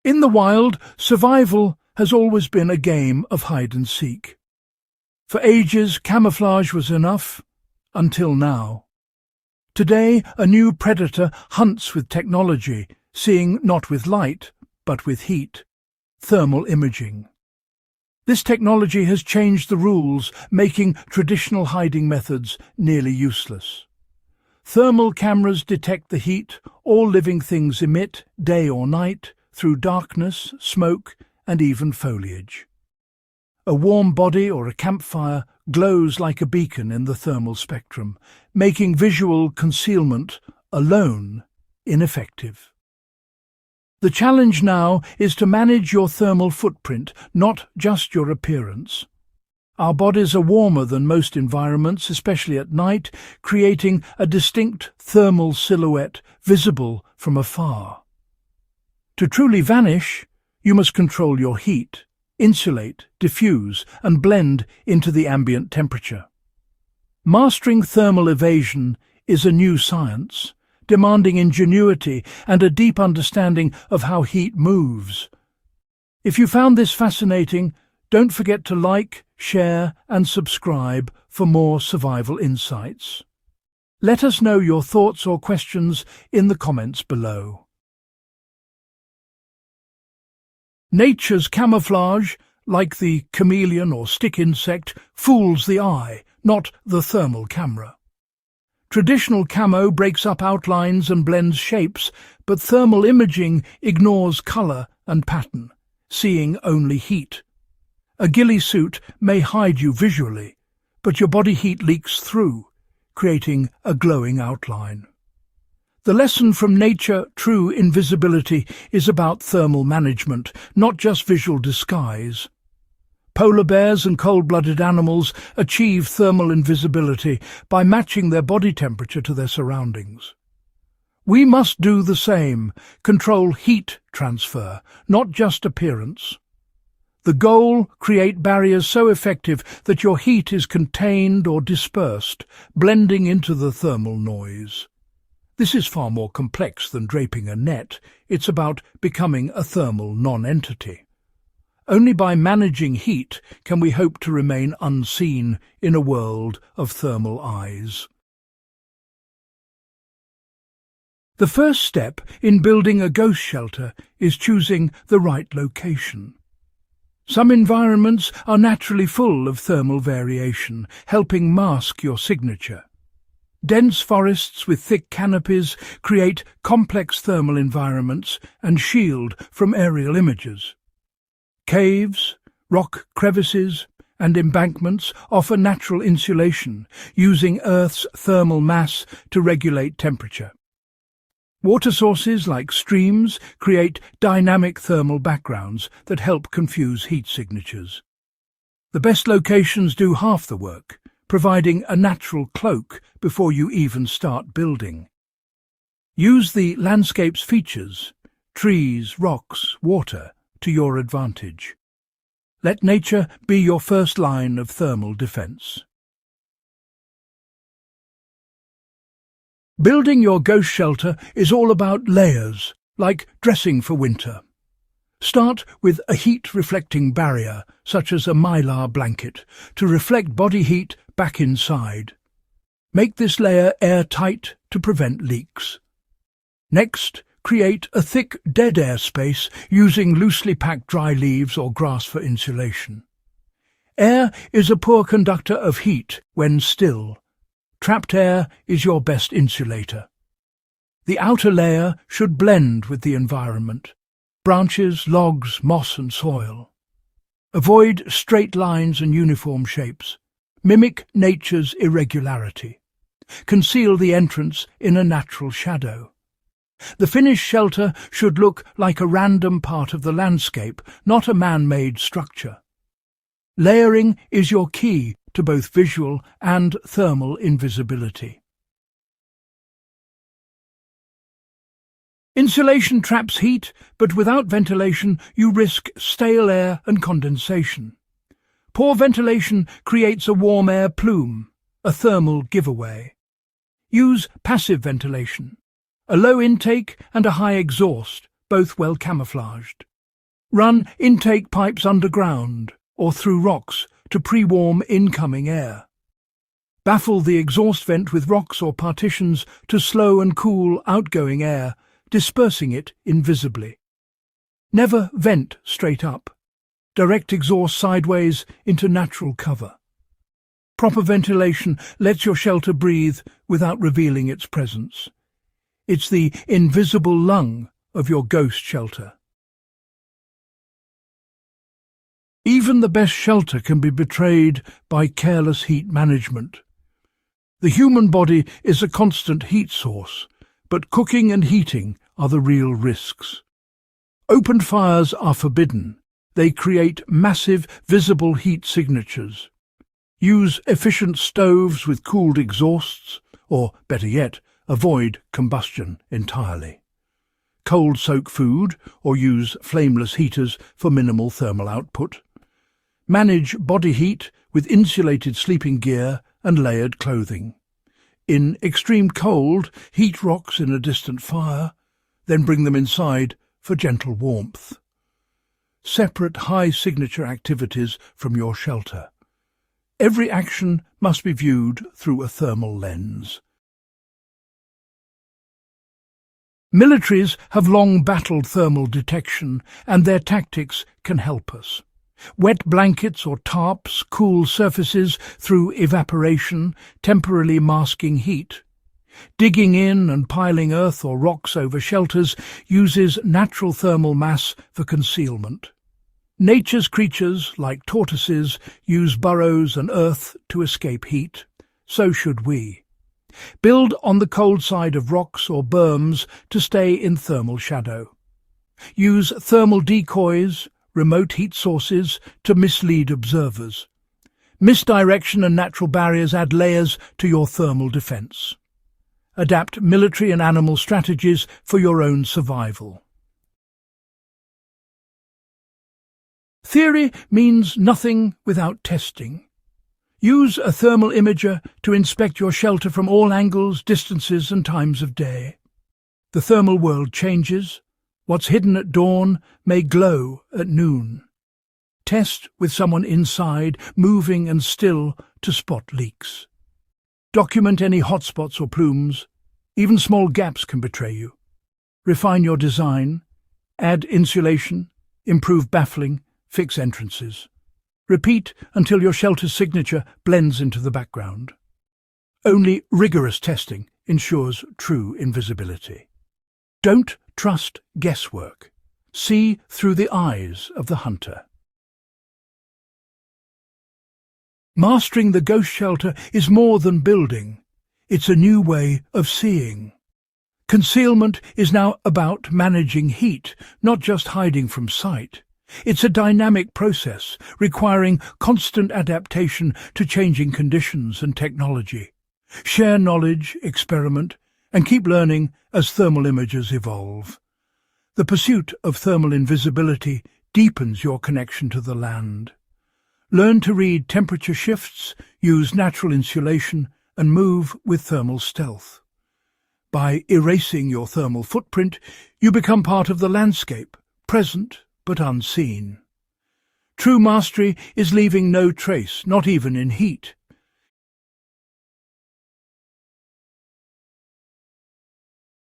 In the wild, survival has always been a game of hide and seek. For ages, camouflage was enough, until now. Today, a new predator hunts with technology, seeing not with light, but with heat. Thermal imaging. This technology has changed the rules, making traditional hiding methods nearly useless. Thermal cameras detect the heat all living things emit, day or night, through darkness, smoke, and even foliage. A warm body or a campfire glows like a beacon in the thermal spectrum, making visual concealment alone ineffective. The challenge now is to manage your thermal footprint, not just your appearance. Our bodies are warmer than most environments, especially at night, creating a distinct thermal silhouette visible from afar. To truly vanish, you must control your heat, insulate, diffuse, and blend into the ambient temperature. Mastering thermal evasion is a new science, demanding ingenuity and a deep understanding of how heat moves. If you found this fascinating, don't forget to like, share, and subscribe for more survival insights. Let us know your thoughts or questions in the comments below. Nature's camouflage, like the chameleon or stick insect, fools the eye, not the thermal camera. Traditional camo breaks up outlines and blends shapes, but thermal imaging ignores color and pattern, seeing only heat. A ghillie suit may hide you visually, but your body heat leaks through, creating a glowing outline. The lesson from nature, true invisibility, is about thermal management, not just visual disguise. Polar bears and cold-blooded animals achieve thermal invisibility by matching their body temperature to their surroundings. We must do the same, control heat transfer, not just appearance. The goal, create barriers so effective that your heat is contained or dispersed, blending into the thermal noise. This is far more complex than draping a net. It's about becoming a thermal non-entity. Only by managing heat can we hope to remain unseen in a world of thermal eyes. The first step in building a ghost shelter is choosing the right location. Some environments are naturally full of thermal variation, helping mask your signature. Dense forests with thick canopies create complex thermal environments and shield from aerial images. Caves, rock crevices, and embankments offer natural insulation, using Earth's thermal mass to regulate temperature. Water sources like streams create dynamic thermal backgrounds that help confuse heat signatures. The best locations do half the work, providing a natural cloak before you even start building. Use the landscape's features, trees, rocks, water, to your advantage. Let nature be your first line of thermal defense. Building your ghost shelter is all about layers, like dressing for winter. Start with a heat-reflecting barrier, such as a mylar blanket, to reflect body heat back inside. Make this layer airtight to prevent leaks. Next, create a thick dead air space using loosely packed dry leaves or grass for insulation. Air is a poor conductor of heat when still. Trapped air is your best insulator. The outer layer should blend with the environment: branches, logs, moss and soil. Avoid straight lines and uniform shapes. Mimic nature's irregularity. Conceal the entrance in a natural shadow. The finished shelter should look like a random part of the landscape, not a man-made structure. Layering is your key to both visual and thermal invisibility. Insulation traps heat, but without ventilation you risk stale air and condensation. Poor ventilation creates a warm air plume, a thermal giveaway. Use passive ventilation, a low intake and a high exhaust, both well camouflaged. Run intake pipes underground or through rocks to pre-warm incoming air. Baffle the exhaust vent with rocks or partitions to slow and cool outgoing air, dispersing it invisibly. Never vent straight up. Direct exhaust sideways into natural cover. Proper ventilation lets your shelter breathe without revealing its presence. It's the invisible lung of your ghost shelter. Even the best shelter can be betrayed by careless heat management. The human body is a constant heat source, but cooking and heating are the real risks. Open fires are forbidden. They create massive, visible heat signatures. Use efficient stoves with cooled exhausts, or, better yet, avoid combustion entirely. Cold soak food, or use flameless heaters for minimal thermal output. Manage body heat with insulated sleeping gear and layered clothing. In extreme cold, heat rocks in a distant fire, then bring them inside for gentle warmth. Separate high-signature activities from your shelter. Every action must be viewed through a thermal lens. Militaries have long battled thermal detection, and their tactics can help us. Wet blankets or tarps cool surfaces through evaporation, temporarily masking heat. Digging in and piling earth or rocks over shelters uses natural thermal mass for concealment. Nature's creatures, like tortoises, use burrows and earth to escape heat. So should we. Build on the cold side of rocks or berms to stay in thermal shadow. Use thermal decoys, remote heat sources, to mislead observers. Misdirection and natural barriers add layers to your thermal defense. Adapt military and animal strategies for your own survival. Theory means nothing without testing. Use a thermal imager to inspect your shelter from all angles, distances and times of day. The thermal world changes. What's hidden at dawn may glow at noon. Test with someone inside, moving and still, to spot leaks. Document any hotspots or plumes. Even small gaps can betray you. Refine your design. Add insulation. Improve baffling. Fix entrances. Repeat until your shelter's signature blends into the background. Only rigorous testing ensures true invisibility. Don't trust guesswork. See through the eyes of the hunter. Mastering the ghost shelter is more than building. It's a new way of seeing. Concealment is now about managing heat, not just hiding from sight. It's a dynamic process requiring constant adaptation to changing conditions and technology. Share knowledge, experiment, and keep learning as thermal imagers evolve. The pursuit of thermal invisibility deepens your connection to the land. Learn to read temperature shifts, use natural insulation, and move with thermal stealth. By erasing your thermal footprint, you become part of the landscape, present but unseen. True mastery is leaving no trace, not even in heat.